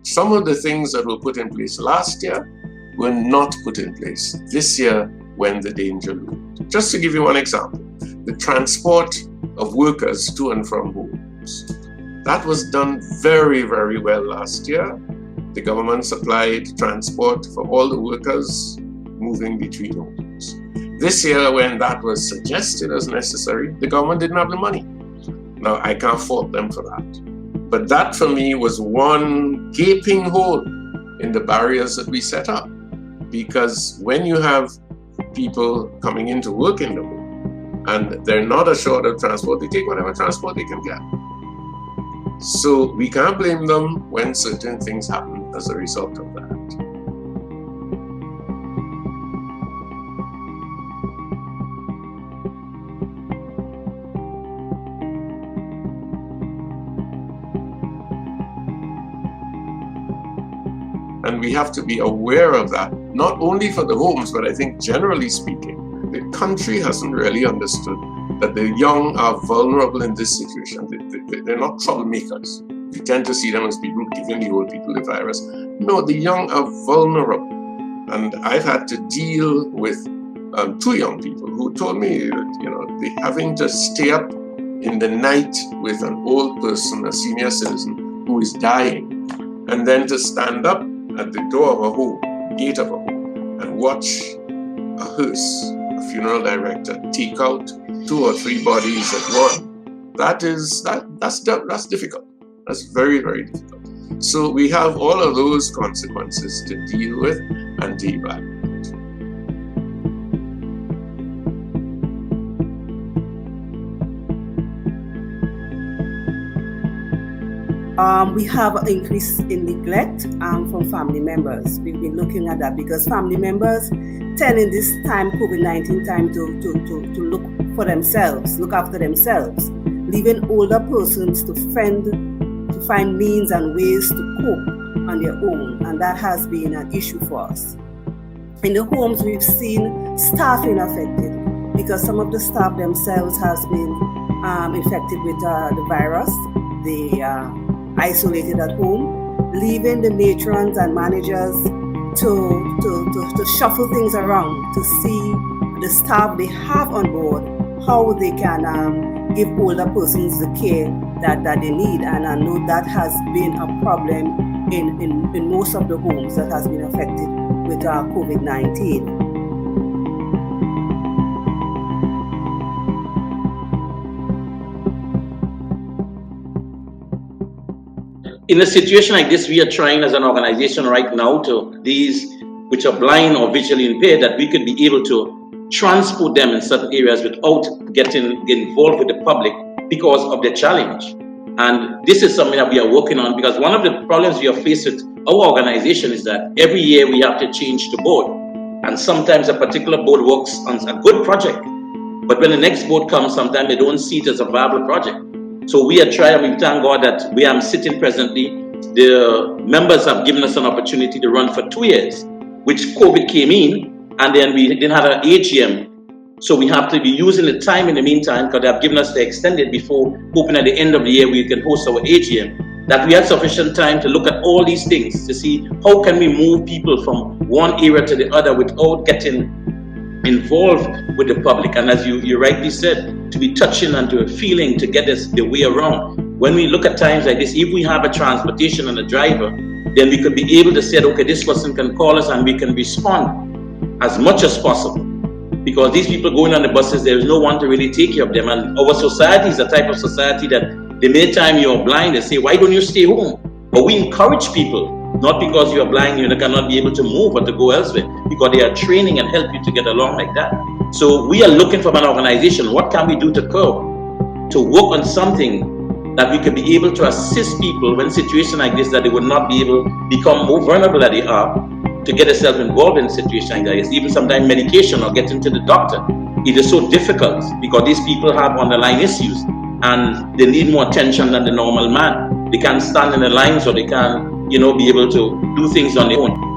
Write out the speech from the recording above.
some of the things that were put in place last year were not put in place this year when the danger loomed. Just to give you one example, the transport of workers to and from homes. That was done very, very well last year. The government supplied transport for all the workers moving between homes. This year, when that was suggested as necessary, the government didn't have the money. Now, I can't fault them for that. But that, for me, was one gaping hole in the barriers that we set up. Because when you have people coming in to work in the home and they're not assured of transport, they take whatever transport they can get. So we can't blame them when certain things happen as a result of that. And we have to be aware of that, not only for the homes, but I think generally speaking, the country hasn't really understood that the young are vulnerable in this situation. They're not troublemakers. You tend to see them as people giving the old people the virus. No, the young are vulnerable. And I've had to deal with 2 young people who told me that, they're having to stay up in the night with an old person, a senior citizen who is dying, and then to stand up at the door of a home, gate of a home, and watch a hearse, a funeral director, take out 2 or 3 bodies at once. That's difficult. That's very, very difficult. So we have all of those consequences to deal with and to evaluate. We have an increase in neglect from family members. We've been looking at that because family members tend in this time, COVID-19 time, to look for themselves, look after themselves, leaving older persons to find means and ways to cope on their own, and that has been an issue for us. In the homes, we've seen staffing affected because some of the staff themselves has been infected with the virus. They isolated at home, leaving the matrons and managers to shuffle things around to see the staff they have on board, how they can give older persons the care that they need. And I know that has been a problem in most of the homes that has been affected with COVID-19. In a situation like this, we are trying as an organization right now to these which are blind or visually impaired, that we could be able to transport them in certain areas without getting involved with the public because of the challenge. And this is something that we are working on, because one of the problems we are faced with our organization is that every year we have to change the board. And sometimes a particular board works on a good project, but when the next board comes, sometimes they don't see it as a viable project. So we are trying, we thank God that we are sitting presently. The members have given us an opportunity to run for 2 years, which COVID came in, and then we didn't have an AGM. So we have to be using the time in the meantime, because they have given us the extended before, hoping at the end of the year we can host our AGM, that we had sufficient time to look at all these things, to see how can we move people from one area to the other without getting involved with the public. And as you rightly said, to be touching and to a feeling to get us the way around. When we look at times like this, if we have a transportation and a driver, then we could be able to say, okay, this person can call us and we can respond as much as possible. Because these people going on the buses, there is no one to really take care of them. And our society is a type of society that the main time you're blind, they say, why don't you stay home? But we encourage people, not because you're blind, you cannot be able to move or to go elsewhere, because they are training and help you to get along like that. So we are looking from an organization, what can we do to curb, to work on something that we can be able to assist people when situations like this, that they would not be able to become more vulnerable than they are, to get themselves involved in situations like this. Even sometimes medication or getting to the doctor, it is so difficult because these people have underlying issues and they need more attention than the normal man. They can't stand in the lines, or they can't, be able to do things on their own.